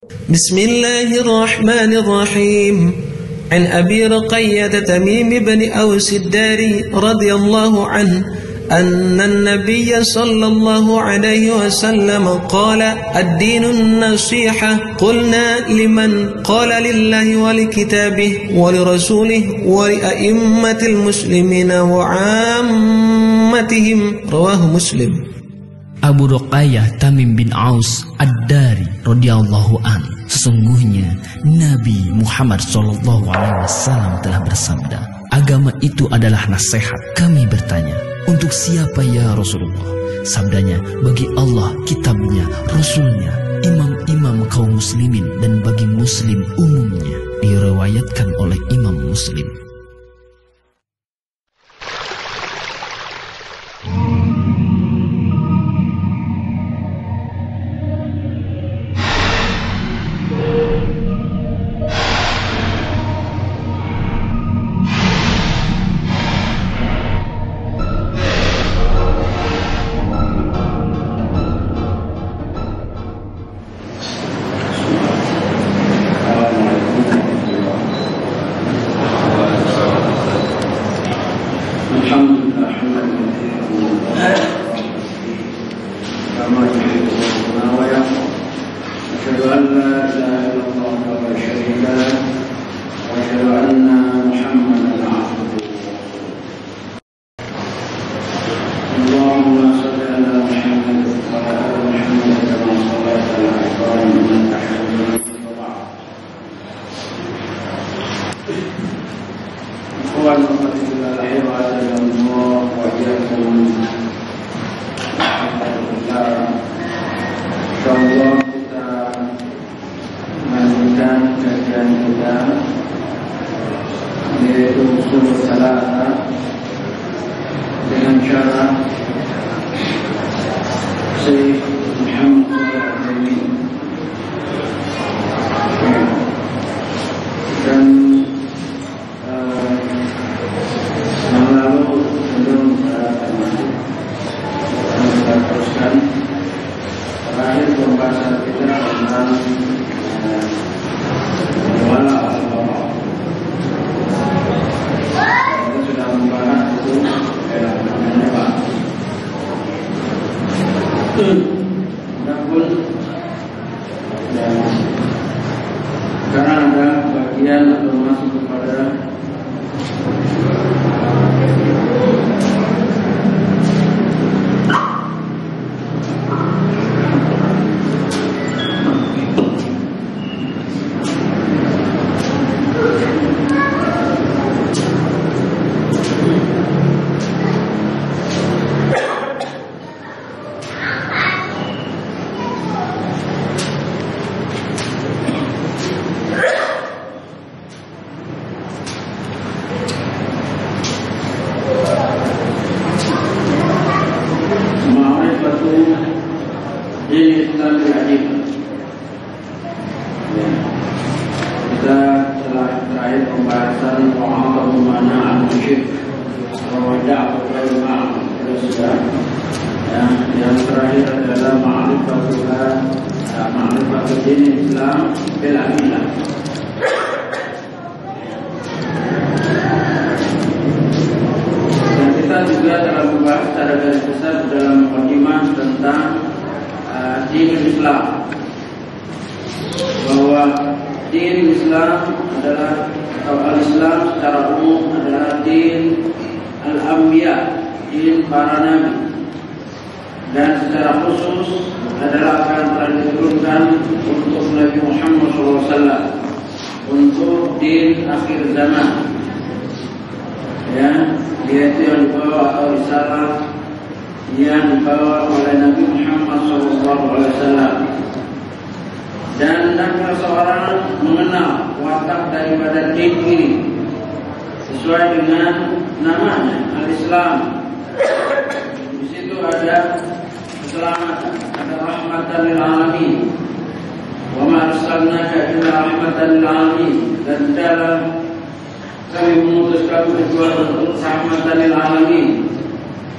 بسم الله الرحمن الرحيم عن أبي رقية تميم بن أوس الداري رضي الله عنه أن النبي صلى الله عليه وسلم قال الدين النصيحة قلنا لمن قال لله ولكتابه ولرسوله ولأئمة المسلمين وعامتهم رواه مسلم. Abu Ruqayyah Tamim bin Aus Ad-Dari radhiyallahu an, sesungguhnya Nabi Muhammad sallallahu alaihi wasallam telah bersabda, agama itu adalah nasihat. Kami bertanya, untuk siapa ya Rasulullah? Sabdanya, bagi Allah, kitabnya, Rasulnya, imam-imam kaum muslimin, dan bagi muslim umumnya. Diriwayatkan oleh Imam Muslim.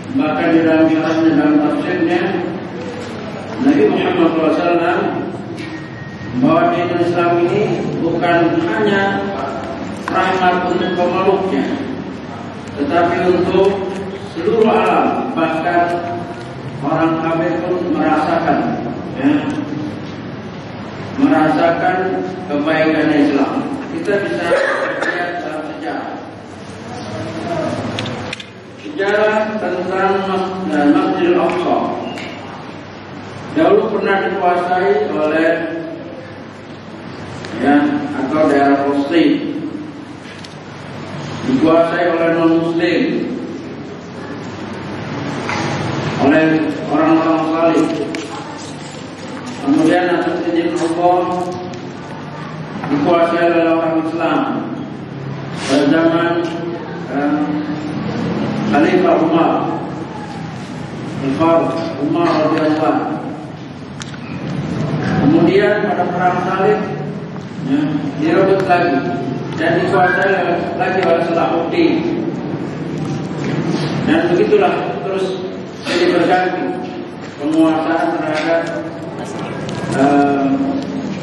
Bahkan di dalam syarahnya, dalam tafsirnya, Nabi Muhammad SAW bahwa di Islam ini bukan hanya rahmat untuk pemeluknya, tetapi untuk seluruh alam, bahkan orang kafir pun merasakan, merasakan kebaikan Islam. Kita bisa lihat dalam sejarah tentang Masjidil Aqsa. Dahulu pernah dikuasai oleh atau daerah Palestina, dikuasai oleh non-Muslim, oleh orang-orang saleh. Kemudian atas izin Allah dikuasai oleh orang Islam pada zaman Khalifah Umar radhiyallahu. Kemudian pada perang Salib direbut lagi dan dikuasai lagi oleh Salahuddin. Dan begitulah terus jadi berganti penguasaan terhadap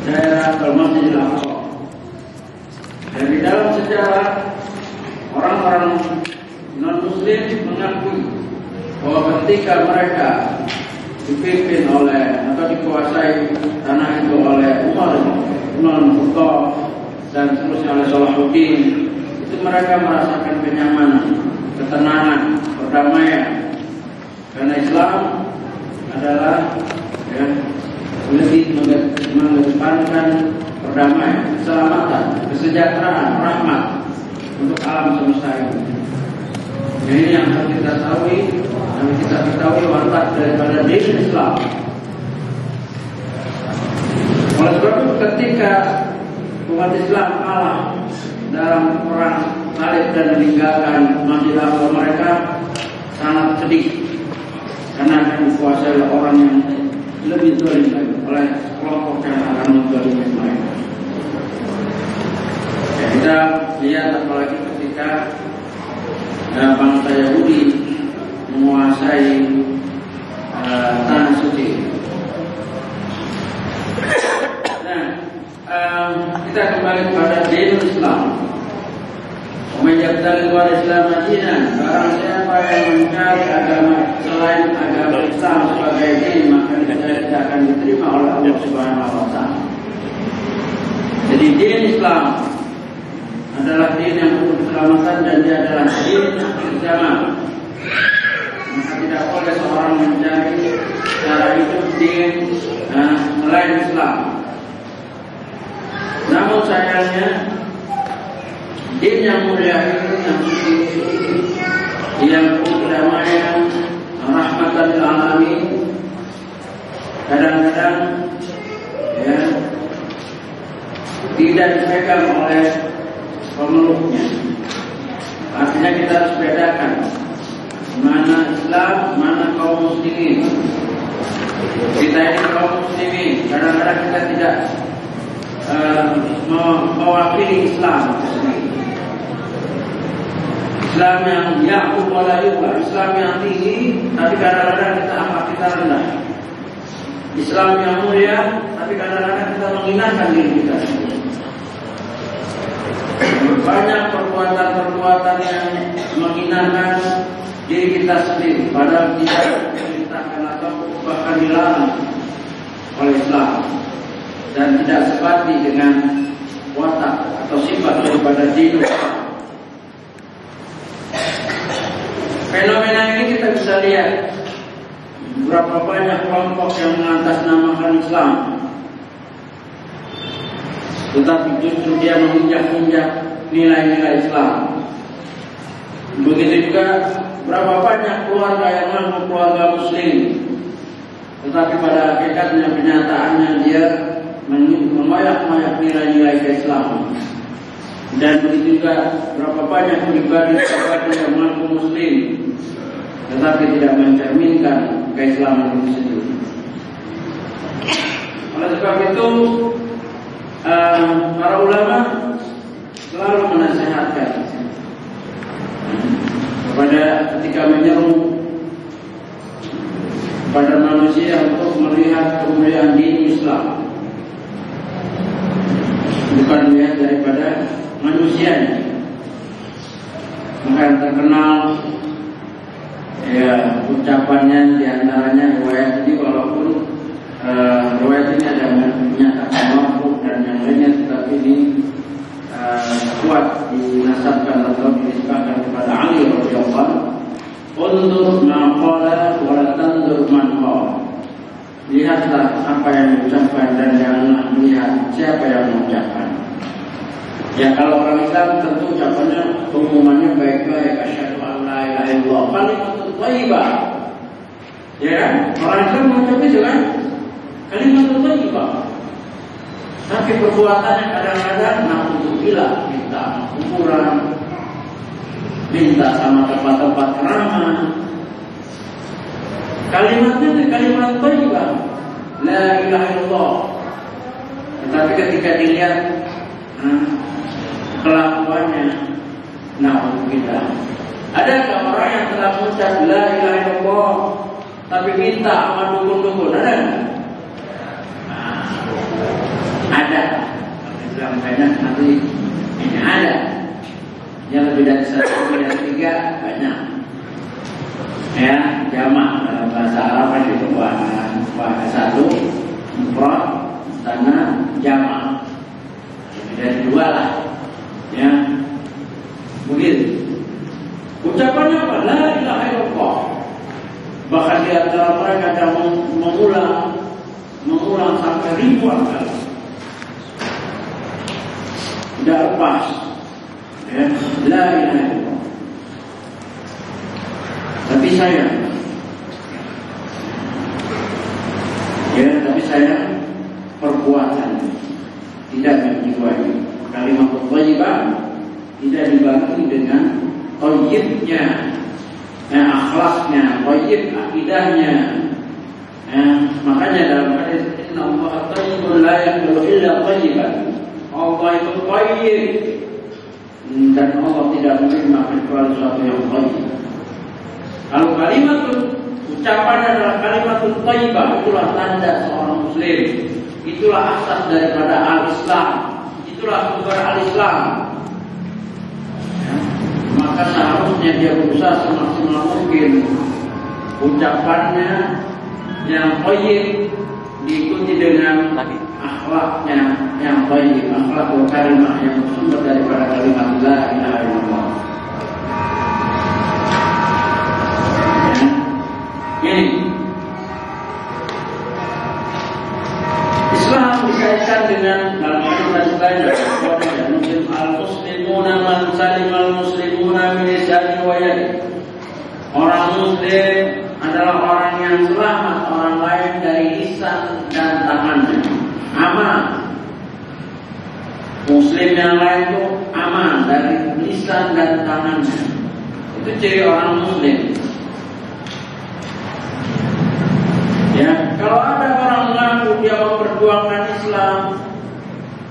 daerah Masjidil Aqsa. Dan di dalam sejarah orang-orang non-Muslim mengakui bahwa ketika mereka dipimpin oleh atau dikuasai tanah itu oleh Umar bin Khattab dan seterusnya oleh Salahuddin, itu mereka merasakan kenyamanan, ketenangan, perdamaian. Karena Islam adalah lebih mengedepankan perdamaian, keselamatan, kesejahteraan, rahmat untuk alam semesta ini. Ini yang harus kita ketahui watak daripada diri Islam. Oleh sebab itu ketika umat Islam kalah dalam perang Salib dan meninggalkan Masjidil Aqsa, mereka sangat sedih karena akan dikuasai oleh orang yang lebih zalim lagi, oleh kelompok yang akan menzalimi mereka. Kita lihat apalagi ketika bangsa Yahudi menguasai tanah suci. Nah, kita kembali kepada dinul Islam. Menjadi luar Islam Madinah, barang siapa yang mencari agama selain agama Islam sebagai din, maka dia tidak akan diterima oleh Allah Subhanahu wa Ta'ala. Jadi din Islam adalah din yang penuh keselamatan dan dia adalah din akhir zaman. Maka tidak boleh seorang mencari cara hidup din selain Islam. Namun sayangnya din yang mulia ini, yang suci, yang penuh kedamaian, rahmatan lil alamin, kadang-kadang tidak dipegang oleh pemeluknya. Artinya kita harus bedakan mana Islam, mana kaum muslimin. Kita ini kaum muslimin, kadang-kadang kita tidak mewakili Islam. Islam yang ya'qub wa la yu'la, Islam yang tinggi, tapi kadang-kadang kita rendah. Islam yang mulia, tapi kadang-kadang kita menghinakan diri kita. Banyak perbuatan-perbuatan yang menghinakan diri kita sendiri, padahal tidak diperintahkan atau bahkan dilarang oleh Islam dan tidak sebati dengan watak atau sifat daripada dinul Islam. Fenomena ini kita bisa lihat berapa banyak kelompok yang mengatasnamakan Islam, tetapi justru dia menginjak-injak nilai-nilai Islam. Begitu juga berapa banyak keluarga yang mengaku keluarga Muslim, tetapi pada hakikatnya kenyataannya dia mengoyak-ngoyak nilai-nilai keislaman. Dan begitu juga berapa banyak pribadi yang mengaku Muslim, tetapi tidak mencerminkan keislaman itu sendiri. Oleh sebab itu, para ulama selalu menasihatkan kepada ketika menyeru kepada manusia untuk melihat kemuliaan din Islam. bukan melihat daripada manusianya. Maka yang terkenal ya ucapannya diantaranya riwayat ini, walaupun riwayat ini ada menyatakan marfu dan yang lainnya, tetapi ini kuat dinasabkan atau dinisbahkan kepada Ali radhiyallahu anhu, "Undur ma qala wa la tandur man qala." Lihatlah apa yang diucapkan dan janganlah melihat siapa yang mengucapkan. Ya kalau orang Islam tentu ucapannya umumannya baik-baik, asyhadu an la ilaha illallah, kalimatut thayyibah. Ya kan? Orang Islam mengucapkan juga kalimatut thayyibah. Tapi perbuatannya kadang-kadang na'udzubillah, minta kuburan, minta sama tempat-tempat ramah. Kalimatnya kalimat thayyibah, la ilaha illallah. Tetapi ketika dilihat kelakuannya, na'udzubillah. Adakah orang yang telah mengucap la ilaha illallah tapi minta sama dukun-dukun? Ada. Islam banyak, nanti ini ada. Yang lebih dari satu, lebih dari tiga banyak. Ya, jamak dalam bahasa Arab itu bahasa satu, mufrad, sana jamak. Lebih dari dua lah. Ya, begitu. Ucapannya apa? La ilaha illallah. Bahkan di antara mereka ada mengulang sampai ribuan kali. Tidak lepas. Ya, la ilaha illallah. Tapi sayang, perbuatan tidak menjiwai. Kalimat thayyibah tidak dibantu dengan thayyibnya, akhlaknya, thayyib akidahnya. Makanya dalam hadis inna Allah thayyibun la yaqbalu illa thayyiban. Allah itu thayyib dan Allah tidak menerima kecuali sesuatu yang thayyib. Kalau kalimat ucapan adalah kalimat thayyibah, itulah tanda seorang muslim. Itulah asas daripada al-Islam. Itulah sumber al-Islam. Maka seharusnya dia berusaha semaksimal mungkin ucapannya yang thayyib diikuti dengan akhlaknya yang thayyib, akhlakul karimah yang bersumber daripada kalimat la ilaha illallah. Ini Islam dikaitkan dengan dalam hadis lain Muslim al-muslimuna man salimal muslimuna min lisani wa yadi. Orang muslim adalah orang yang selamat orang lain dari lisan dan tangannya. Aman. Muslim yang lain itu aman dari lisan dan tangannya. Itu ciri orang muslim. Ya, kalau ada orang mengaku dia memperjuangkan Islam,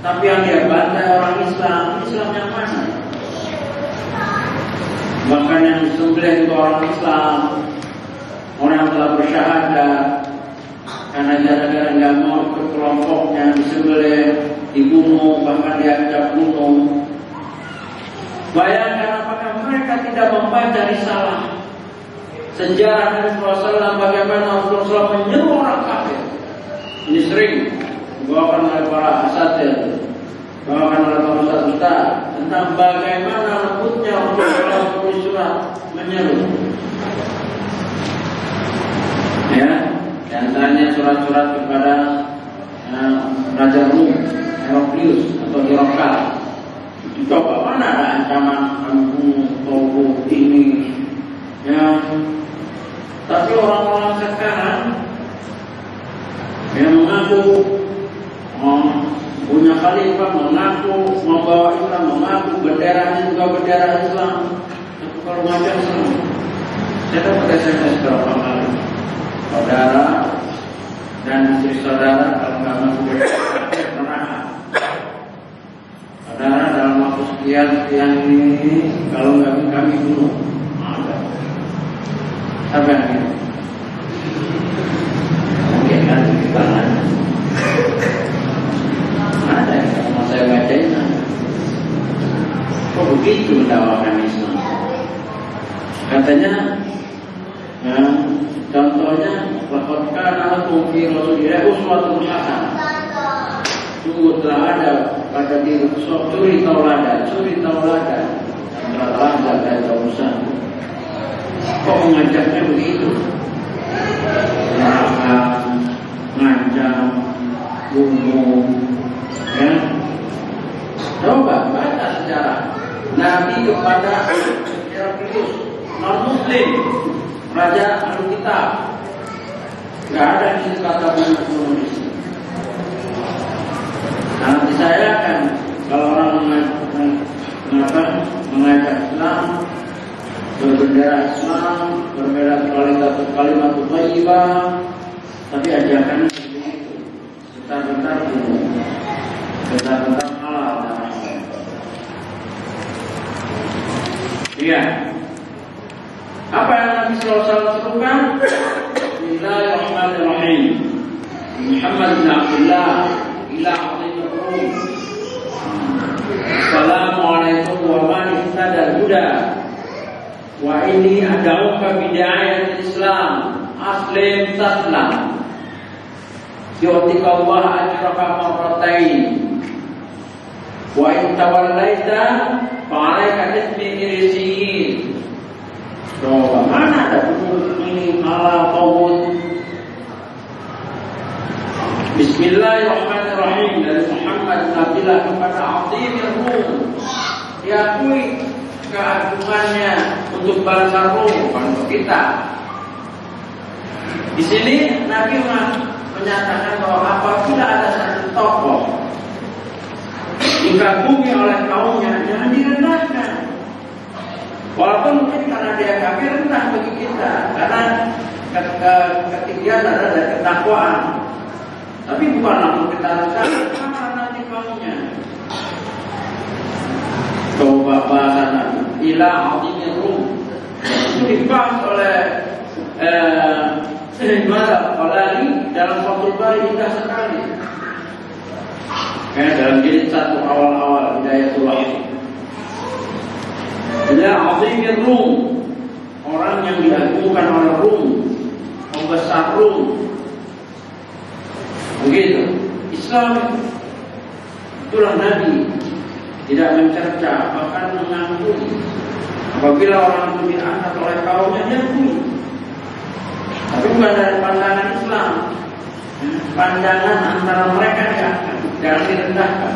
tapi yang dia bantai orang Islam, Islam yang mana? Bahkan yang disembelih itu orang Islam, orang yang telah bersyahadat, karena gara-gara nggak mau ikut kelompoknya, disembelih, dibunuh, bahkan diajak bunuh. Bayangkan apakah mereka tidak membaca risalah sejarah Nabi SAW, bagaimana Rasulullah menyeru orang kafir. Ini sering dibawakan oleh para asatidz, dibawakan oleh para ustaz-ustaz tentang bagaimana lembutnya Rasulullah menulis surat menyeru. Ya, di antaranya surat-surat kepada Raja Rum, Heraklius atau Herakal. Coba mana ada ancaman kamu bunuh ini, ya. Tapi orang-orang sekarang yang mengaku punya khalifah, mengaku membawa Islam, mengaku benderanya juga bendera Islam, tapi kalau macam Islam, saya dapat SMS berapa kali, saudara dan istri saudara kalau nggak mampu pernah, saudara dalam waktu sekian ini kalau nggak kami bunuh. Apa yang ini? Mungkin kan di bahan ada yang mau saya baca begitu mendakwakan Islam. Katanya, contohnya, laqad kana lakum fi Rasulillahi uswatun hasanah. Sungguh telah ada pada diri suri tauladan. Telah ada terusan. Kok mengajaknya begitu? Menerangkan, ngancam, bunuh, ya. Coba baca sejarah Nabi kepada Heraklius, non-Muslim, Raja Alkitab. Gak ada di situ kata bunuh. Nah, disayangkan kalau orang mengajak Islam, berbendera Islam, berbendera kalimat thayyibah, tapi ajakannya seperti itu. Bentar-bentar bunuh, bentar-bentar halal dan haram. Iya. Apa yang Nabi SAW serukan? Bismillahirrahmanirrahim. Muhammad bin Abdullah ila azimur rum. Assalamualaikum wa man ihtada huda. Wa inni ad'uka bid'ayatil Islam. Aslim taslam. Yu'tika Allah ajraka marratain. Wa in tawallaita fa'alaika ismi irisiyin. Coba mana ada buku ini ala qawun. Bismillahirrahmanirrahim dari Muhammad bin Abdullah kepada azimir Rum. Diakui keagungannya untuk bangsa Rum, untuk kita. Di sini Nabi menyatakan bahwa apabila ada satu tokoh dikagumi oleh kaumnya, jangan direndahkan. Walaupun mungkin karena dia kafir rendah bagi kita, karena ketinggian adalah dari ketakwaan. Tapi bukan langsung kita rendah, karena nanti kaumnya. Coba bahasa ila azimir Rum itu dibahas oleh Al-Qalani dalam Fathul Bari indah sekali. Dalam jilid 1 awal-awal Hidayatul Wahid. Ila azimir Rum, orang yang diagungkan oleh Rum, pembesar Rum. Begitu. Islam itulah Nabi tidak mencerca, bahkan mengakui. Apabila orang itu diangkat oleh kaumnya, dia akui. Tapi bukan dari pandangan Islam. Pandangan antara mereka diangkat, jangan direndahkan.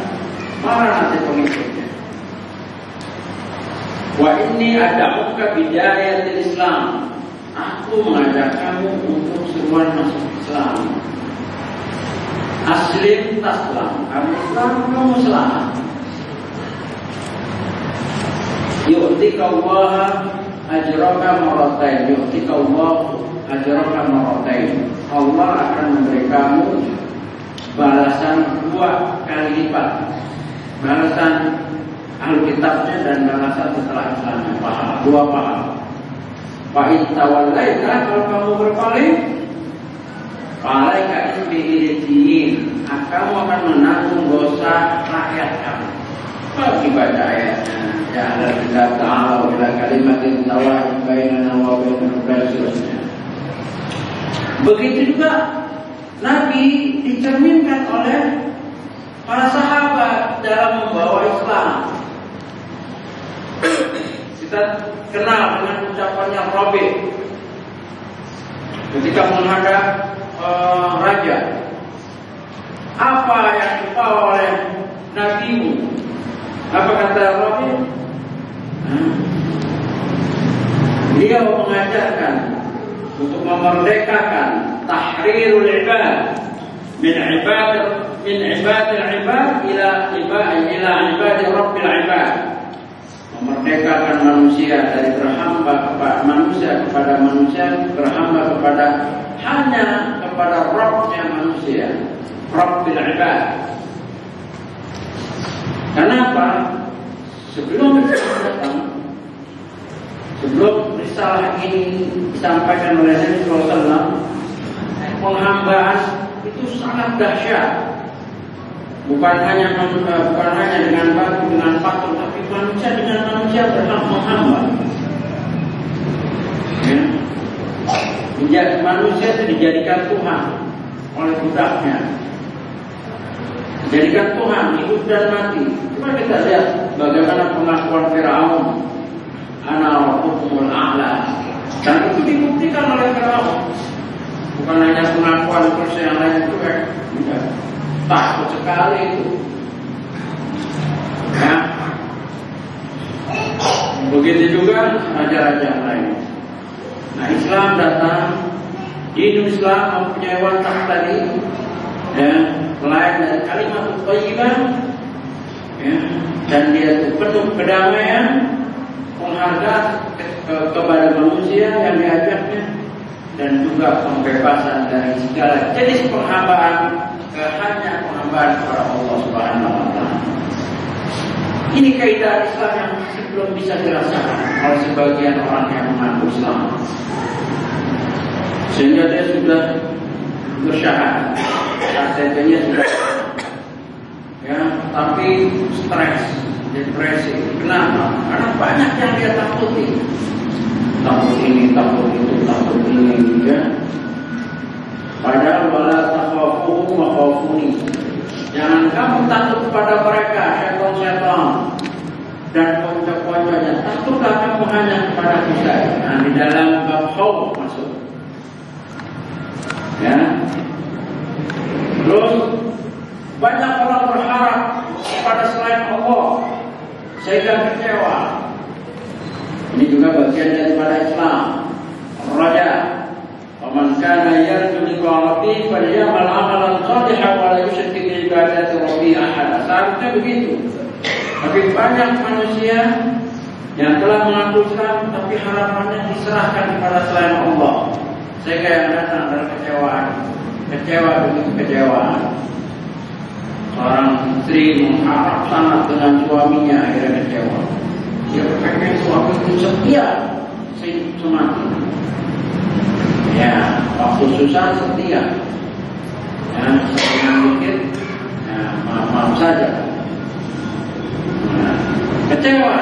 Marah nanti pengikutnya. Wa inni ad'uka bidayatil Islam. Aku mengajak kamu untuk seruan masuk Islam. Aslim taslam. Kamu Islam, kamu selamat. Yu'tika Allah ajraka marratain. Yu'tika Allah ajraka marratain. Allah akan memberi kamu balasan 2 kali lipat. Balasan Alkitabnya dan balasan setelah Islamnya. Pahala, 2 pahala. Fa in tawallaita, kalau kamu berpaling, fa'alaika ismi irjiin. Kamu akan menanggung dosa rakyat kamu. Bagi baca ayatnya. Ya Allah kita ta'ala ila kalimatin tawahid bainana wa bainal seterusnya. Begitu juga Nabi dicerminkan oleh para sahabat dalam membawa Islam. Kita kenal dengan ucapannya Rabi ketika menghadap raja. Apa yang dibawa oleh Nabimu? Apa kata Rabi? Dia mengajarkan untuk memerdekakan tahrirul ibad min ibadil ibad ila ibadi rabbil ibad. Memerdekakan manusia dari berhamba kepada manusia, berhamba kepada hanya kepada Rabbnya manusia, Rabbil ibad. Kenapa? Sebelum risalah ini disampaikan oleh Nabi SAW, penghambaan itu sangat dahsyat. bukan hanya dengan batu, dengan patung, tapi manusia dengan manusia berhak menghamba. Ya. Manusia itu dijadikan Tuhan oleh budaknya. Dijadikan Tuhan, hidup dan mati. Coba kita lihat bagaimana pengakuan Firaun, ana rabbukumul a'la. Dan itu dibuktikan oleh Firaun. Bukan hanya pengakuan, terus yang lain itu takut sekali itu. Ya. Begitu juga raja-raja lain. Nah, Islam datang, dinul Islam mempunyai watak tadi, ya, selain dari kalimat thayyibah, ya, dan dia itu penuh kedamaian, penghargaan kepada manusia yang diajaknya, dan juga pembebasan dari segala jenis penghambaan, hanya penghambaan kepada Allah Subhanahu wa Ta'ala. Ini kaidah Islam yang belum bisa dirasakan oleh sebagian orang yang mengaku Islam, sehingga dia sudah bersyahadat, KTP-nya sudah, ya, tapi stres, depresi. Kenapa? Karena banyak yang dia takuti. Takut ini, takut itu, takut ini, ya. Padahal wala takhafuhum wa khafuni. Jangan kamu takut kepada mereka, syaitan-syaitan dan pocong-pocongnya. Takutlah kamu hanya kepada kita. Nah, di dalam bab khauf masuk. Ya. Terus banyak orang berharap kepada selain Allah sehingga kecewa. Ini juga bagian daripada Islam. Raja, "Faman kana yarju liqa rabbih falyamal 'amalan shalihan wa la yusyrik bi ibadati rabbih ahada." Seharusnya begitu. Tapi banyak manusia yang telah mengaku Islam tapi harapannya diserahkan kepada selain Allah, sehingga yang datang adalah kecewaan. Kecewa begitu kecewaan. Seorang istri mengharap sangat dengan suaminya, akhirnya kecewa. Dia pengen suami itu setia semati. Ya, waktu susah setia. Ya, setengah dikit, ya, maaf saja. Nah, kecewa.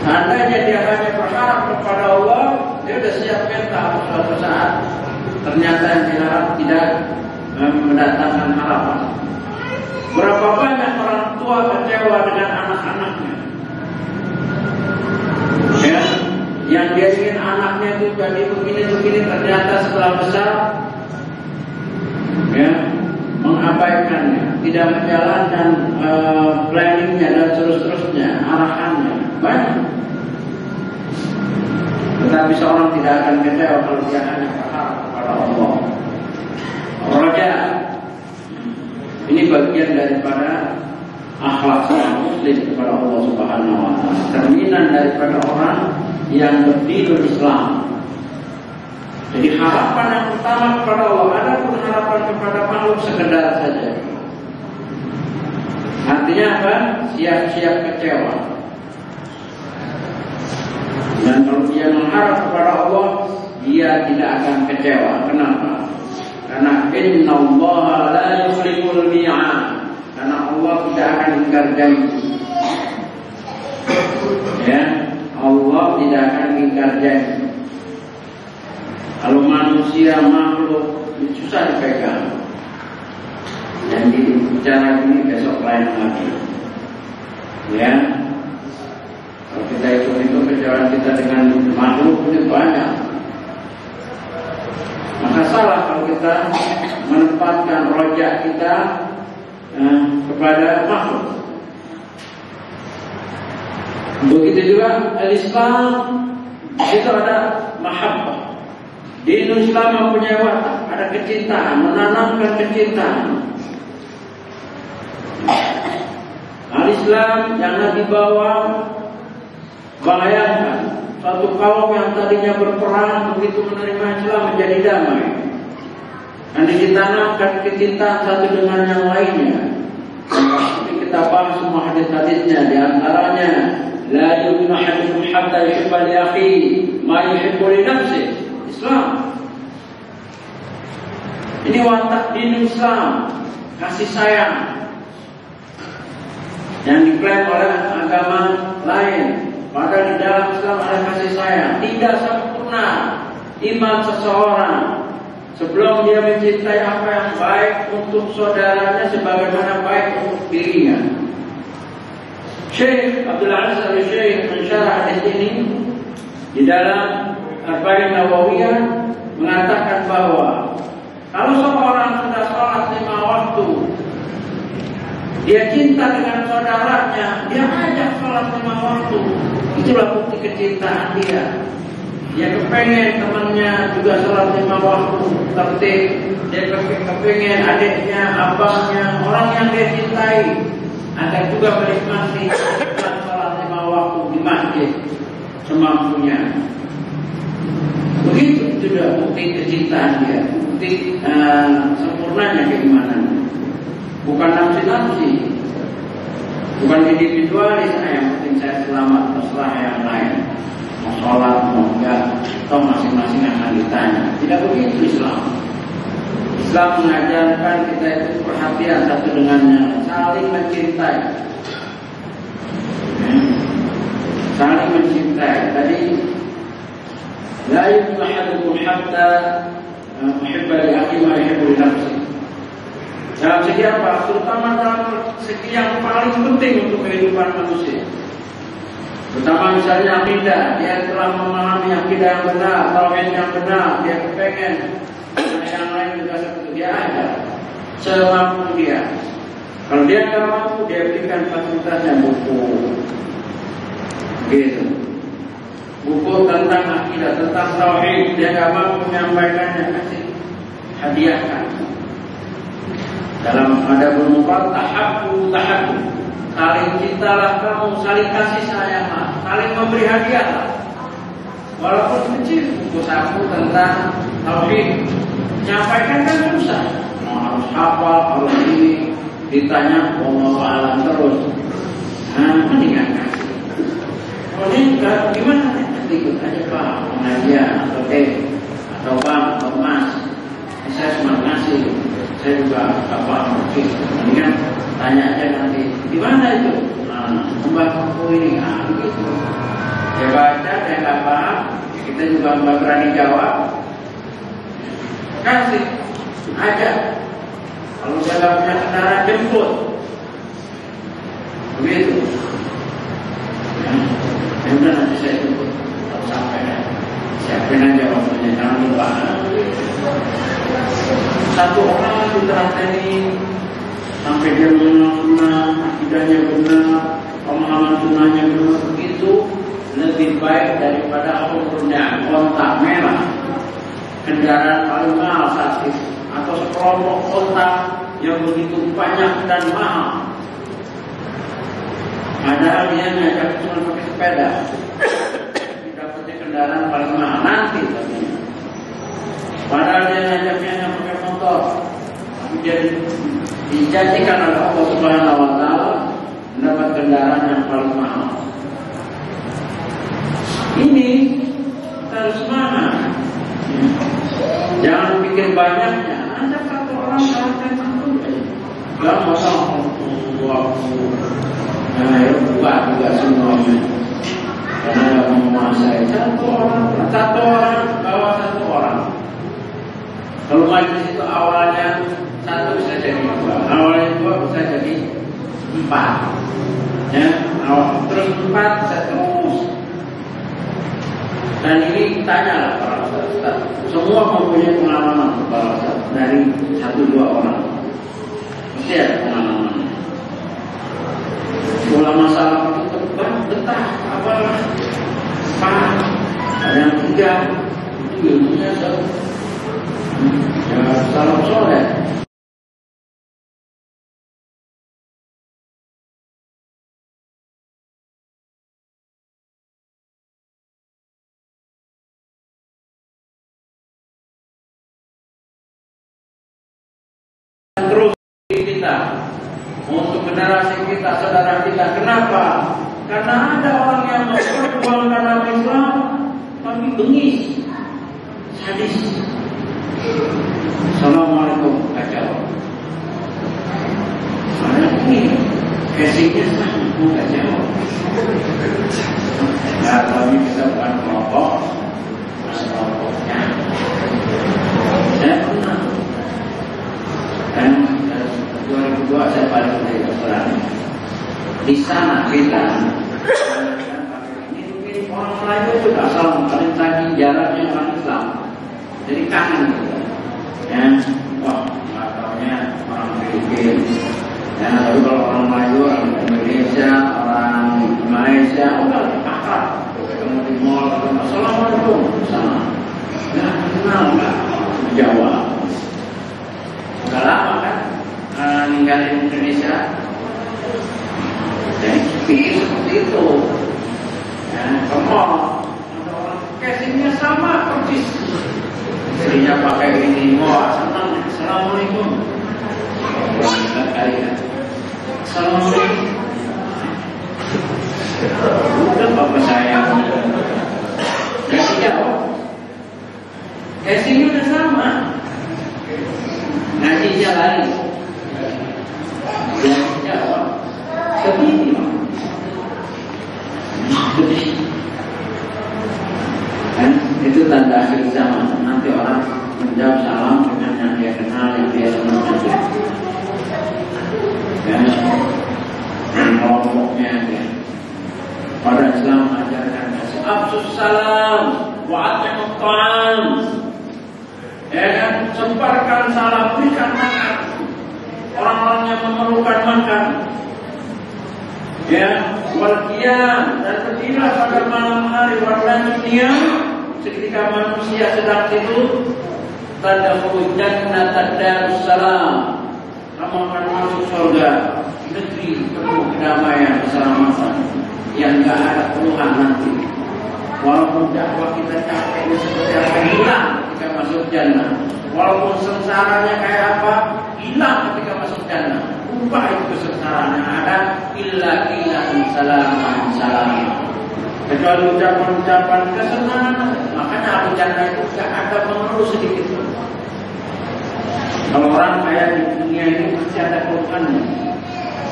Andainya dia hanya berharap kepada Allah, dia sudah siap mental suatu saat. Ternyata yang diharap tidak mendatangkan harapan. Berapa banyak orang tua kecewa dengan anak-anaknya, ya, yang dia ingin anaknya itu jadi begini-begini, ternyata setelah besar, ya, mengabaikannya, tidak menjalankan planningnya dan seterusnya, arahannya banyak. Tetapi seorang tidak akan kecewa kalau dia hanya berharap kepada Allah. Raja, ini bagian daripada akhlak seorang muslim kepada Allah Subhanahu wa Ta'ala, cerminan daripada orang yang berdiri Islam. Jadi harapan yang pertama kepada Allah, adapun harapan kepada makhluk sekedar saja. Artinya apa? Siap-siap kecewa. Dan kalau dia mengharap kepada Allah, dia tidak akan kecewa. Kenapa? Karena innallaha la yukhliful mi'ad. Karena Allah tidak akan ingkar janji. Ya, Allah tidak akan ingkar janji. Kalau manusia makhluk susah dipegang. Jadi bicara ini besok lain lagi. Ya. Kalau kita itu kejauhan kita dengan makhluk itu banyak. Maka salah kalau kita menempatkan rojak kita kepada makhluk. Begitu juga Islam, itu ada mahabbah. Di Islam mempunyai watak, ada kecintaan, menanamkan kecintaan. Al-Islam jangan dibawa. Bayangkan satu kaum yang tadinya berperang begitu menerima Islam menjadi damai. Dan ditanamkan kecintaan satu dengan yang lainnya. Seperti kita bahas semua hadis-hadisnya, di antaranya la yu'minu ahadukum hatta yuhibba li akhihi ma yuhibbu li nafsihi. Islam. Ini watak din Islam. kasih sayang yang diklaim oleh agama lain. Padahal di dalam Islam ada kasih sayang. Tidak sempurna iman seseorang sebelum dia mencintai apa yang baik untuk saudaranya sebagaimana baik untuk dirinya. Syekh Abdul Aziz Al-Syekh mensyarah hadis ini di dalam Arba'in Nawawiyah mengatakan bahwa kalau seorang sudah sholat 5 waktu, dia cinta dengan saudaranya, dia ajak sholat 5 waktu, itulah bukti kecintaan dia. Dia kepengen temannya juga sholat 5 waktu tertib, dia kepengen adiknya, abangnya, orang yang dia cintai agar juga menikmati sholat 5 waktu di masjid semampunya. Begitu sudah bukti kecintaan dia, bukti sempurnanya keimanan. Bukan nafsi-nafsi, bukan individualis, yang penting saya selamat, terserah yang lain. Mau sholat, mau enggak, atau masing-masing akan ditanya. Tidak begitu Islam. Islam mengajarkan kita itu perhatian satu dengan yang lain, saling mencintai. Saling mencintai. Tadi la yu'minu ahadukum hatta yuhibba li akhihi ma yuhibbu li nafsihi. Dalam segi apa? Terutama dalam segi yang paling penting untuk kehidupan manusia. Terutama misalnya akidah, dia telah memahami akidah yang benar, tauhid yang benar, dia kepengen yang lain juga seperti dia aja, semampu dia. Kalau dia nggak mampu, dia berikan fasilitasnya buku, gitu. Buku tentang akidah, tentang tauhid, dia nggak mampu menyampaikannya, kasih hadiahkan. Dalam adabul mufrad, tahabbu, saling cintalah kamu, saling kasih sayang, saling memberi hadiah. Walaupun kecil, buku saku tentang tauhid, menyampaikan kan susah. Harus hafal, kalau ini ditanya mau alam terus. Mendingan kasih. Kalau ini gimana? Ikut aja Pak, pengajian atau atau Bang atau Mas. Saya cuma ngasih. Saya juga gak paham, mendingan tanya aja nanti, di mana itu? Mbak buku ini, begitu. Dia baca, dia gak paham, kita juga gak berani jawab. Kasih, ajak. Kalau dia gak punya kendaraan, jemput. Begitu. Ya udah nanti saya jemput, kalau sampai siapin aja waktunya, jangan lupa. Satu orang diterapkan sampai dia benar-benar akidahnya benar, pemahaman sunnahnya benar, begitu lebih baik daripada aku punya kontak merah, kendaraan paling mahal saat itu, atau sekelompok kontak yang begitu banyak dan mahal. Padahal dia ngajak cuma pakai sepeda, dapatnya kendaraan paling mahal nanti katanya. Padahal dia ngajaknya pakai motor, tapi dia dijanjikan oleh Allah Subhanahu Wa Taala mendapat kendaraan yang paling mahal. Ini harus semangat. Jangan pikir banyaknya. Ada satu orang yang satu aja. Gak mau waktu. Ya buat juga semuanya. Karena gak mau menguasai satu orang bawa satu orang. Kalau majlis itu awalnya 1 bisa jadi 2, awalnya 2 bisa jadi 4, ya, terus 4 bisa terus. Dan ini tanya para ustaz, semua mempunyai pengalaman para ustaz dari 1-2 orang, mesti ada pengalaman. Bola masalah itu tebak, betah, apalah, ada yang 3, itu ilmunya ya, salam soleh. Terus kita untuk generasi kita, saudara kita. Kenapa? Karena ada orang yang memperjuangkan nama Islam tapi bengis, sadis. Assalamualaikum. Kacau. casingnya sama, nggak jauh. Nah, kami kita bukan kelompok, kelompoknya. Saya pernah, dan 2002 saya balik dari Australia. Di sana kita, ini orang Melayu itu asal paling tadi jaraknya orang Islam, jadi kangen gitu. Ya, wah, makanya orang Filipina. Ya, tapi kalau orang Melayu, orang Indonesia, orang Malaysia, udah akrab. Ketemu di mall, assalamualaikum, sama. Nggak kenal, nggak Jawa. Udah lama kan ninggalin Indonesia. Jadi pikir seperti itu. Ya, ke mall, ada orang casingnya sama persis. Jadinya pakai ini, wah senang. Assalamualaikum. Assalamualaikum. Udah bapak saya kasih jawab. Casingnya udah sama. Ngasih jalan. Kasih jawab. Begini. Kan itu tanda akhir zaman. Nanti orang menjawab salam dengan yang dia kenal, yang dia senang saja. Ya, dan kelompoknya ya. Pada Islam mengajarkan afsus salam wa at'imut ta'am. Ya kan, sebarkan salam, berikan makan orang-orang yang memerlukan makan. Ya, wal qiyam, dan berdirilah pada malam hari pada dunia ketika manusia sedang tidur. Tadkhulul jannata darussalam, kamu akan masuk surga, negeri penuh kedamaian keselamatan yang enggak ada keluhan nanti. Walaupun dakwah kita capek seperti apa, hilang ketika masuk jannah. Walaupun sengsaranya kayak apa, hilang ketika masuk jannah. Ubah itu kesengsaraan yang ada, illa salaman salaman. Kecuali ucapan-ucapan kesenangan. Makanya ahli jannah itu tidak ada pengeluh sedikit pun. Kalau orang kaya di dunia ini pasti ada keluhannya.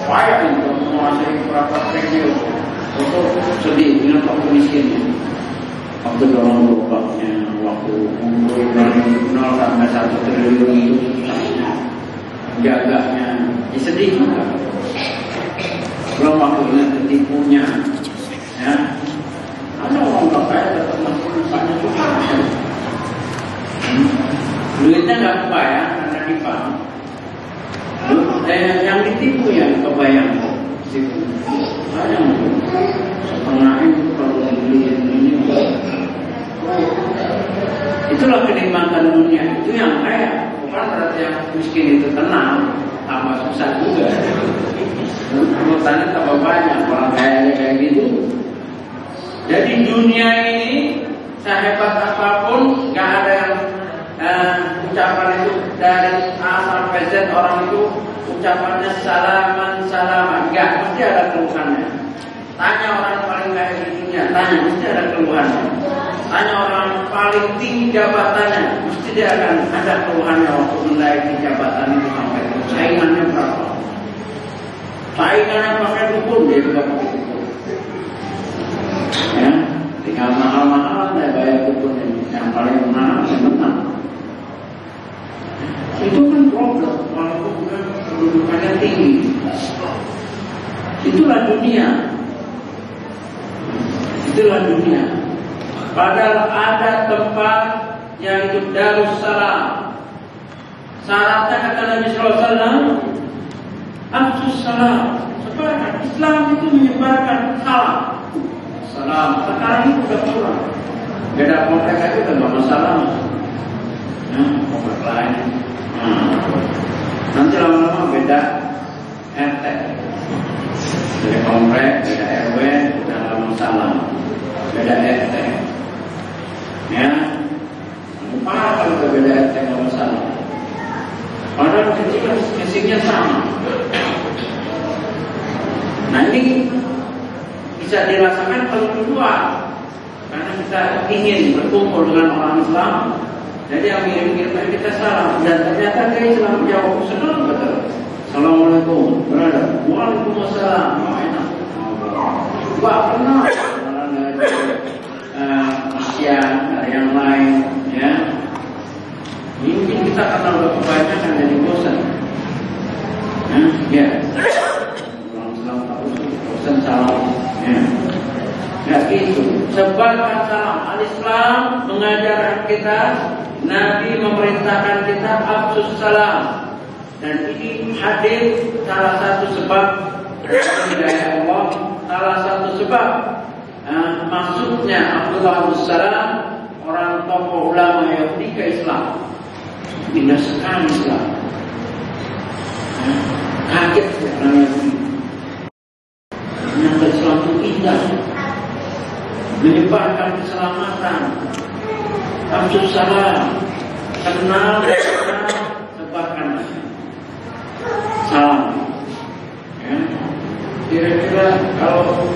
Payah untuk menguasai berapa triliun. Untuk sedih dengan waktu miskinnya. Waktu dorong gerobaknya, waktu umur dari 0 sampai 1 triliun itu susahnya, jaganya, ya sedih juga. Belum waktunya tertipunya, ya. Ada orang kaya tetap masuk banyak juga. Duitnya nggak kebayang karena dibank. Yang ditipu ya kebayang. Banyak. Setengah itu kalau dibeli ini. Itulah kenikmatan dunia. Itu yang kaya. Bukan berarti yang miskin itu tenang, tambah susah juga. Urutannya tambah banyak. Orang kaya kayak gitu. Jadi dunia ini sehebat apapun, nggak ada yang ucapan itu dari A sampai Z orang itu ucapannya salaman salaman, nggak mesti ada keluhannya. Tanya orang paling kaya di dunia, tanya mesti ada keluhannya. Tanya orang paling tinggi jabatannya, mesti dia akan ada keluhannya waktu menaiki jabatan itu sampai saingannya berapa. Saingannya pakai dukun, dia juga pakai dukun. Ya, tinggal mahal-mahal saya bayar dukun yang paling mahal yang menang. Itu kan problem, walaupun bukan kedudukannya tinggi. Itulah dunia. Itulah dunia. Padahal ada tempat yang itu darussalam. Syaratnya kata Nabi SAW, afsus salam. Sebarkan. Islam itu menyebarkan salam. Salam. Sekarang itu sudah kurang. Beda konteks aja kan masalah. Konteks lain. Nanti lama-lama beda RT. Beda komplek, beda RW, beda masalah. Beda RT. Ya, parah kalau berbeda RT nggak masalah. Padahal kecil-kecilnya sama. Nah ini bisa dirasakan kalau kedua, karena kita ingin berkumpul dengan orang Islam. Jadi yang mengirim kita salam dan ternyata dia Islam jawab senang betul. Assalamualaikum, berada. Waalaikumsalam. Gak pernah ada yang lain, ya. Mungkin kita karena udah kebanyakan jadi bosan. Ya. Bosan salam. Ya. Nggak gitu. Sebarkan salam. Al-Islam mengajarkan kita, Nabi memerintahkan kita afsus salam. Dan ini hadir salah satu sebab hidayah Allah, salah satu sebab masuknya Abdullah bin Salam, orang tokoh ulama Yahudi ke Islam. Indah sekali Islam. Kaget orang Yahudi. Ternyata Islam itu indah, menyebarkan keselamatan, afsus salam, kenal, sebarkan salam. Ya. Kira-kira kalau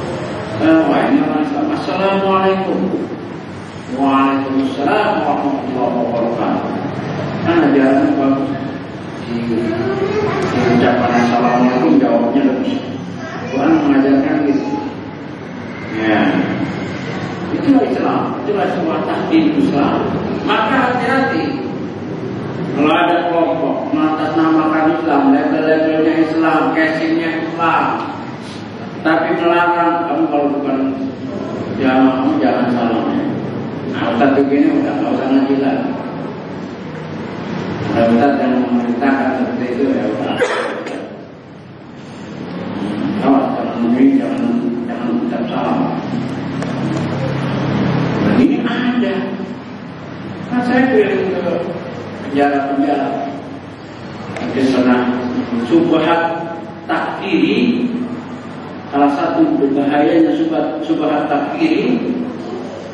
ini orang Islam, Assalamualaikum, Waalaikumsalam warahmatullahi wabarakatuh. Kan ajaran bagus di ucapan Assalamualaikum, jawabnya lebih. Quran mengajarkan gitu. Ya, itulah Islam, itulah sebuah takdir Islam. Maka hati-hati kalau ada kelompok mengatasnamakan Islam, label-labelnya Islam, casingnya Islam, tapi melarang kamu kalau bukan jamaah jangan salamnya. Nah, Ustaz begini udah nggak usah ngaji lagi. Kalau Ustaz yang memerintahkan seperti itu ya udah. Jangan ucap salam. Dan ini ada. Kan saya keliling ke penjara-penjara. Ada pernah subhat takfiri. Salah satu bahayanya subhat takfiri,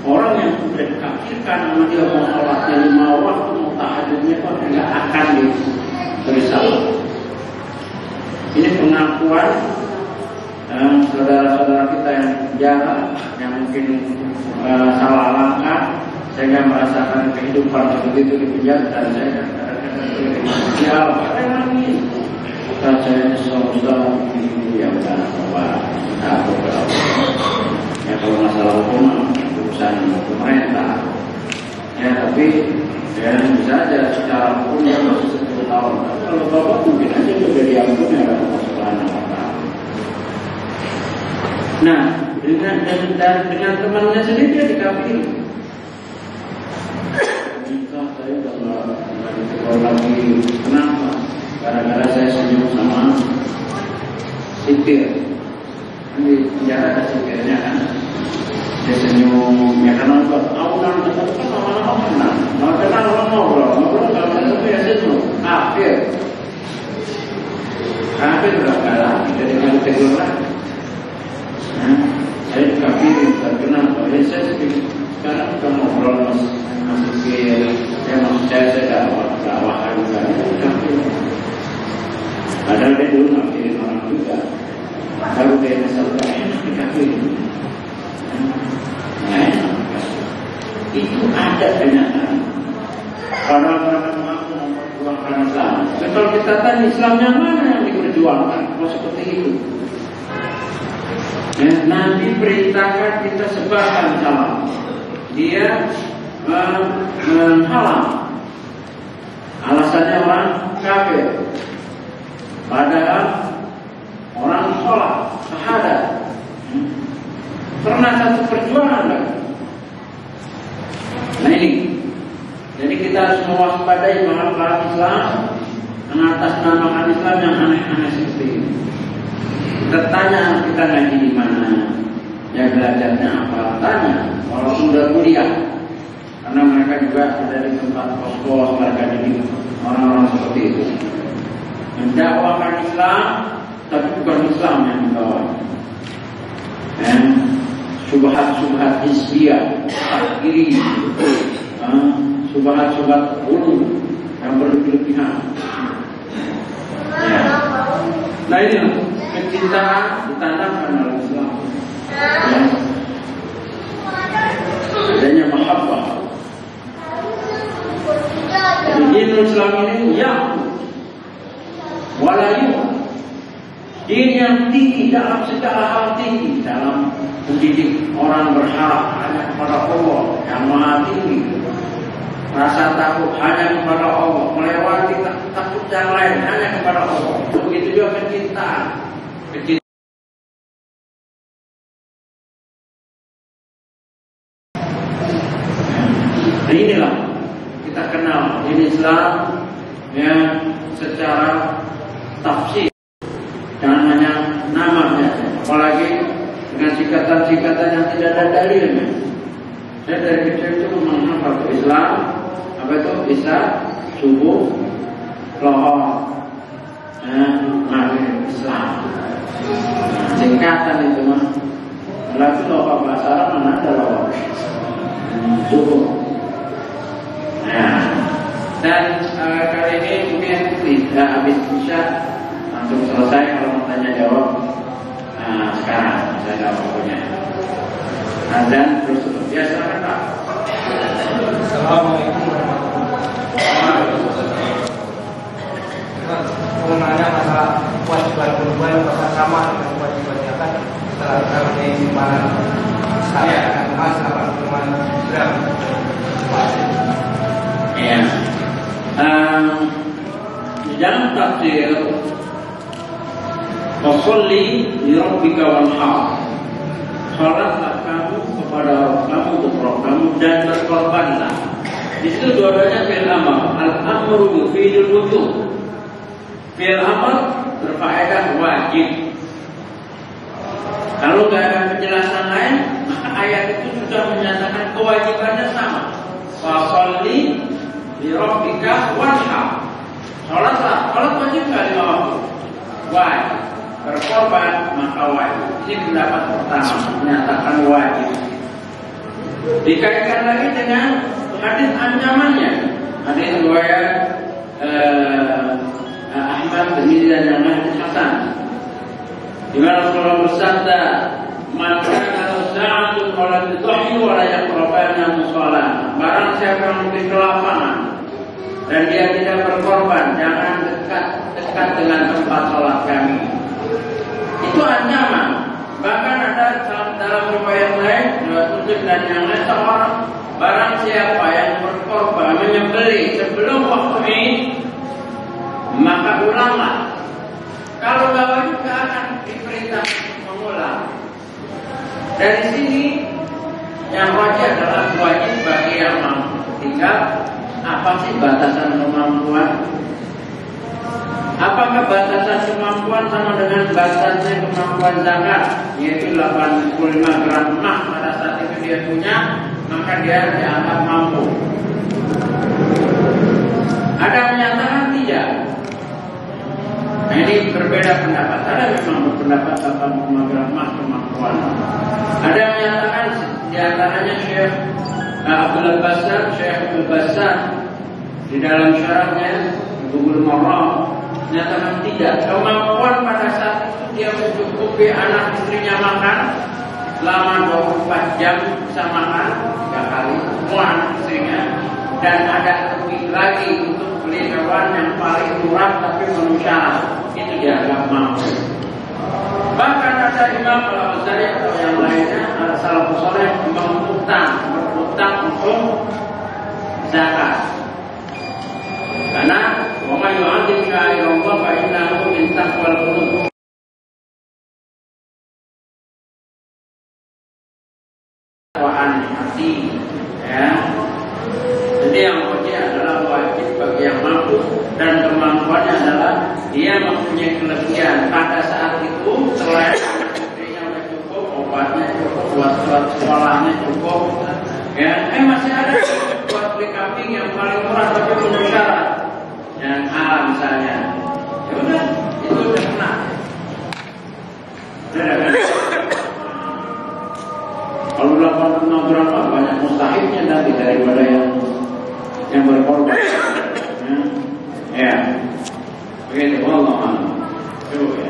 orang yang sudah dikafirkan sama dia mau sholatnya 5 waktu, mau tahajudnya kok tidak akan diberi salam. Ini pengakuan saudara-saudara kita yang penjara, yang mungkin salah langkah sehingga merasakan kehidupan seperti itu di penjara. Dan saya kadang-kadang ya apa lagi? Saya saudara ini yang aku ya kalau masalah hukum urusan pemerintah. Ya tapi ya bisa aja secara hukum ya masih 10 tahun. Kalau bapak mungkin aja sudah diampuni oleh Allah Subhanahu wa Ta'ala. Nah, dengan temannya sendiri dia dikafiri. Nikah saya udah nggak ditegur lagi. Kenapa? Gara-gara saya senyum sama sipir. Di penjara ada sipirnya kan. Dia senyum. Ya karena awulan kita kan lama-lama kenal. Mau kenal ngobrol kalau itu ya senyum. Kafir udah kalah. Jadi nggak ditegur lagi. Saya dikafiri, kenapa? Ya saya sekarang kita ngobrol masih kiri. Ya maksud saya dakwah juga itu kafir. Padahal dia dulu ngafirin orang juga. Baru dia masalah enak dikafiri. Nah, itu ada kenyataan. Kalau mereka mengaku memperjuangkan Islam, kalau kita tanya Islamnya mana yang diperjuangkan? Kalau seperti itu. Ya, Nabi perintahkan kita sebarkan salam. Dia menghalang. Alasannya orang kafir. Padahal orang sholat, syahadat. Pernah satu perjuangan lagi. Nah ini. Jadi kita harus mewaspadai bahwa Islam mengatasnamakan Islam yang aneh-aneh seperti ini. Kita tanya kita ngaji di mana, ya belajarnya apa? Tanya, walaupun sudah kuliah, karena mereka juga ada di tempat kos-kos, mereka jadi orang-orang seperti itu. Mendakwakan Islam, tapi bukan Islam yang dibawa. Subhat-subhat hizbiyah, takfiri, subhat-subhat ulu yang berlebihan. Ya. Nah ini kecintaan ditanamkan oleh Islam. Ya. Adanya mahabbah. Jadi Islam ini yang walayu Din yang tinggi dalam segala hal, tinggi dalam mendidik orang berharap hanya kepada Allah yang maha tinggi, rasa takut hanya kepada Allah, melewati takut yang lain hanya kepada Allah. Begitu juga kecintaan. Nah, inilah kita kenal din Islam yang secara tafsir, jangan hanya namanya, apalagi dengan singkatan-singkatan yang tidak ada dalilnya. Saya dari kecil itu menghafal Islam, apa itu bisa subuh, lohor, maghrib, Islam. Singkatan itu mah. Lalu lohor bahasa Arab mana ada lohor? Subuh. Nah, dan kali ini mungkin tidak habis bisa langsung selesai. Kalau mau tanya jawab sekarang saya jawab punya. Dan terus ya silakan Pak. Assalamualaikum warahmatullahi wabarakatuh. Mengenai masalah kewajiban berbuat apakah sama dengan kewajiban zakat setelah kami simpanan saya akan emas 85 gram. Ya. Di dalam tafsir Fasholli li rabbika wanhar, salatlah kamu kepada Rabb kamu untuk Rabb kamu dan berkorbanlah. Di situ dua-duanya fi'il amr. Al-amru yufidul wujub. Fi'il amr berfaedah wajib. Kalau nggak ada penjelasan lain, maka ayat itu sudah menyatakan kewajibannya sama. Fasholli li rabbika wanhar. Salatlah, salat wajib nggak lima waktu? Wajib. Berkorban maka wajib. Ini pendapat pertama, menyatakan wajib. Dikaitkan lagi dengan hadis ancamannya. Hadis riwayat Ahmad bin dan yang lain Hasan. Di mana Rasulullah bersabda, "Man kana sa'atun wa la tudhi wa la yaqrabana musalla." Barang siapa yang di lapangan dan dia tidak berkorban, jangan dekat dengan tempat sholat kami. Itu ancaman. Bahkan ada dalam riwayat lain, Muslim dan yang lain, seorang barang siapa yang berkorban menyembelih sebelum waktu ini, maka ulanglah. Kalau nggak wajib nggak akan diperintah mengulang. Dari sini yang wajib adalah wajib bagi yang mampu. Tinggal apa sih batasan kemampuan? Apakah batasan kemampuan sama dengan batasnya kemampuan zakat, yaitu 85 gram emas pada saat itu dia punya, maka dia dianggap mampu? Ada yang menyatakan tidak. Nah, ini berbeda pendapat. Ada memang berpendapat 85 gram emas kemampuan. Ada yang menyatakan diantaranya Syekh Abdul Bassar di dalam syarahnya Bulughul Maram menyatakan tidak. Kemampuan pada saat itu dia mencukupi anak istrinya makan selama 24 jam bisa makan 3 kali semua anak istrinya, dan ada lebih lagi untuk beli hewan yang paling murah tapi penuh syarat, itu dianggap mampu. Bahkan ada Imam Al-Ghazali atau yang lainnya, salafus saleh berutang untuk zakat. Karena wa may yu'azzim sya'airallah fa innahu min taqwal qulub. Hati, ya. Jadi yang wajib adalah wajib bagi yang mampu, dan kemampuannya adalah dia mempunyai kelebihan pada saat itu, selain istrinya udah cukup, obatnya cukup, buat sekolahnya cukup, ya. Masih ada buat beli kambing yang paling murah tapi penuh syarat, yang A misalnya. Ya udah, itu udah kena. Udah kan? Kalau 85 berapa banyak mustahilnya tadi daripada yang berkorban. Ya. Begitu, wallahu a'lam. Coba ya.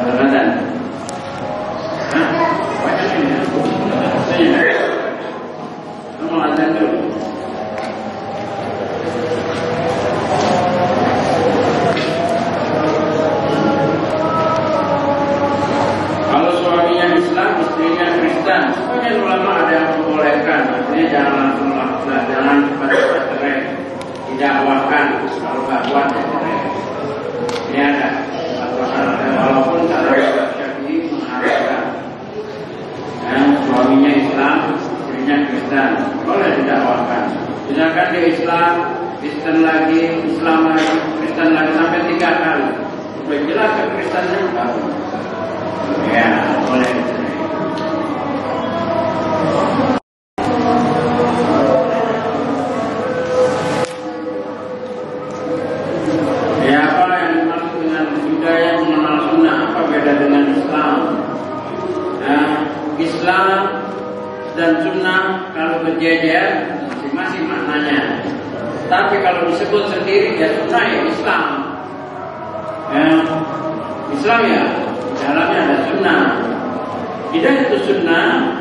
Kadang-kadang. Banyak ini ya. Saya. Kamu ada dulu. jelas kekristennya baru. Ya, boleh. Ya, apa yang dimaksud dengan budaya mengenal sunnah? Apa beda dengan Islam? Islam dan sunnah kalau berjejer masing-masing maknanya. Tapi kalau disebut sendiri ya sunnah ya Islam. Islam ya dalamnya ada sunnah. Itu sunnah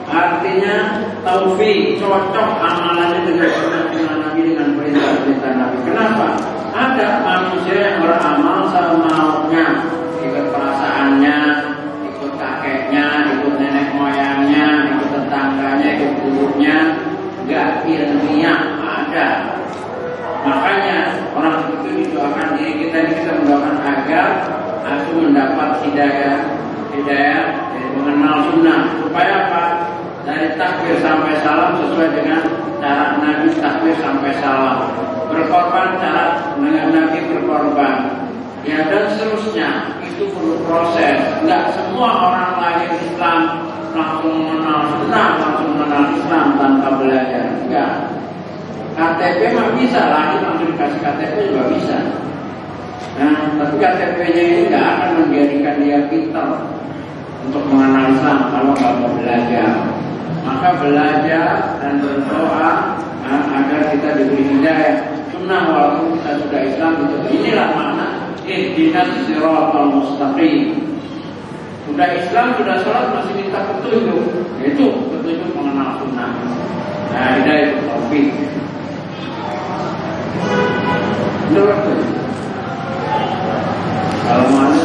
artinya taufik, cocok amalannya dengan sunnah Nabi, dengan perintah Nabi. Kenapa? Ada manusia yang beramal semaunya, ikut perasaannya, ikut kakeknya, ikut nenek moyangnya, ikut tetangganya, ikut gurunya, enggak ilmiah ada. Makanya orang itu didoakan diri kita mendoakan agar aku mendapat hidayah dari mengenal sunnah. Supaya apa? Dari takbir sampai salam sesuai dengan cara Nabi takbir sampai salam. Berkorban cara dengan Nabi berkorban. Ya dan seterusnya. Itu perlu proses. Enggak semua orang lahir Islam langsung mengenal sunnah, langsung mengenal Islam tanpa belajar. Enggak. KTP mah bisa, lahir langsung dikasih KTP juga bisa. Nah, tapi KTP-nya ini nggak akan menjadikan dia pintar untuk mengenal Islam kalau nggak mau belajar. Maka belajar dan berdoa agar kita diberi hidayah. Sunnah walaupun kita sudah Islam itu inilah makna ihdinas siratal mustaqim. Sudah Islam, sudah sholat masih minta petunjuk, yaitu petunjuk mengenal sunnah. Nah, hidayah itu taufik. Kalau mana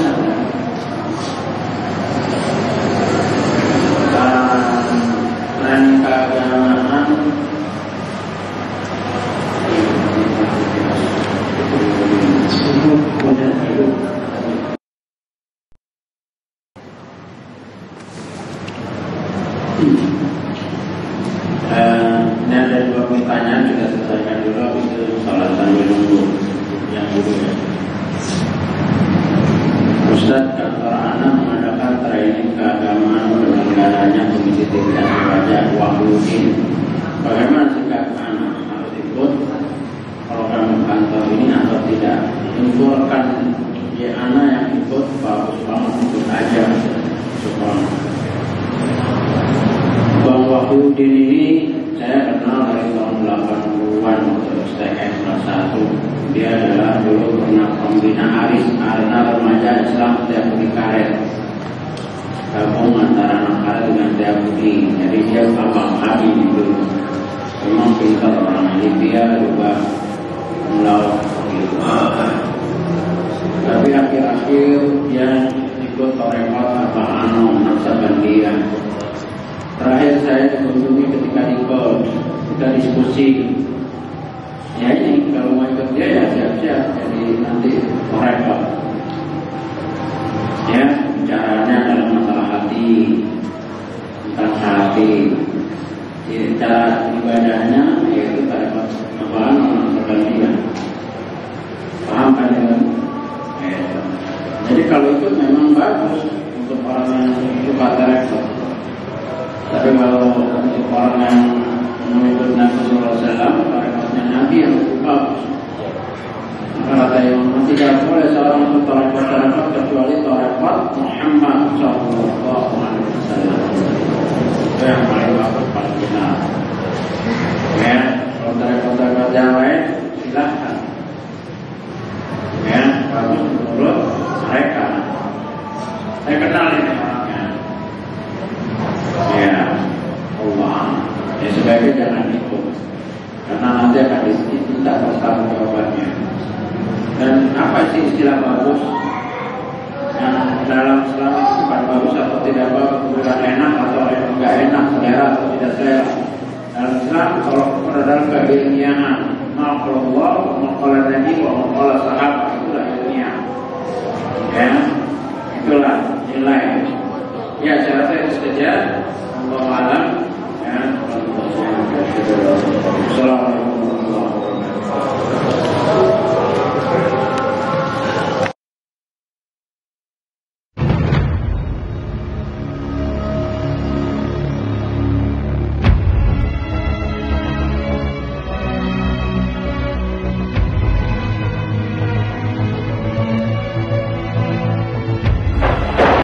dan keagamaan ini ada dua pertanyaan, kita selesaikan dulu, habis itu salat sambil nunggu yang dulu ya. Ustaz, kantor anak mengadakan training keagamaan penyelenggaranya Komisi 13 Raja Wahyudin. Bagaimana sikap anak? Harus ikut program kantor ini atau tidak? Infokan ya anak yang ikut bagus banget, ikut aja. Bang Wahyudin ini saya kenal dari tahun 80-an waktu STM kelas 1. Dia adalah dulu pernah pembina Arena Remaja Islam Setiabudi Karet. Gabung antara anak karet dengan Setiabudi. Jadi dia abang Abi dulu. Memang pintar orang ini, dia juga melaut gitu. Tapi akhir-akhir dia ikut Torekot Abah Anom Naksabandia. Terakhir saya dikunjungi ketika kita diskusi. Ya ini kalau mau ikut dia ya siap-siap, jadi nanti Torekot. Ya bicaranya dalam masalah hati, tentang hati. Jadi cara ibadahnya yaitu Torekot Abah Anom Naksabandia. Paham kan ya? Jadi kalau itu memang bagus untuk orang yang suka Torekot. Tapi kalau untuk orang yang mengikut Nabi Sallallahu Alaihi Wasallam, Torekotnya Nabi yang bagus. Maka kata yang tidak boleh seorang untuk Torekot kecuali Torekot Muhammad Sallallahu Alaihi Wasallam. Itu yang paling bagus, paling benar. Ya, kalau Torekot yang lain silahkan. Ya, bagus menurut mereka. Saya kenal ini orangnya. Ya, Allah. Ya sebaiknya jangan ikut, karena nanti akan diminta pertanggungjawabannya. Dan apa sih istilah bagus? Yang dalam Islam bukan bagus atau tidak bagus, bukan enak atau enggak enak, selera atau tidak selera. Dalam Islam kalau dalam keilmiahan, maqalullah, maqalan nabi, maqalan sahabat, itulah ilmiah. Ya, itulah nilai. Ya, saya rasa itu saja. Allah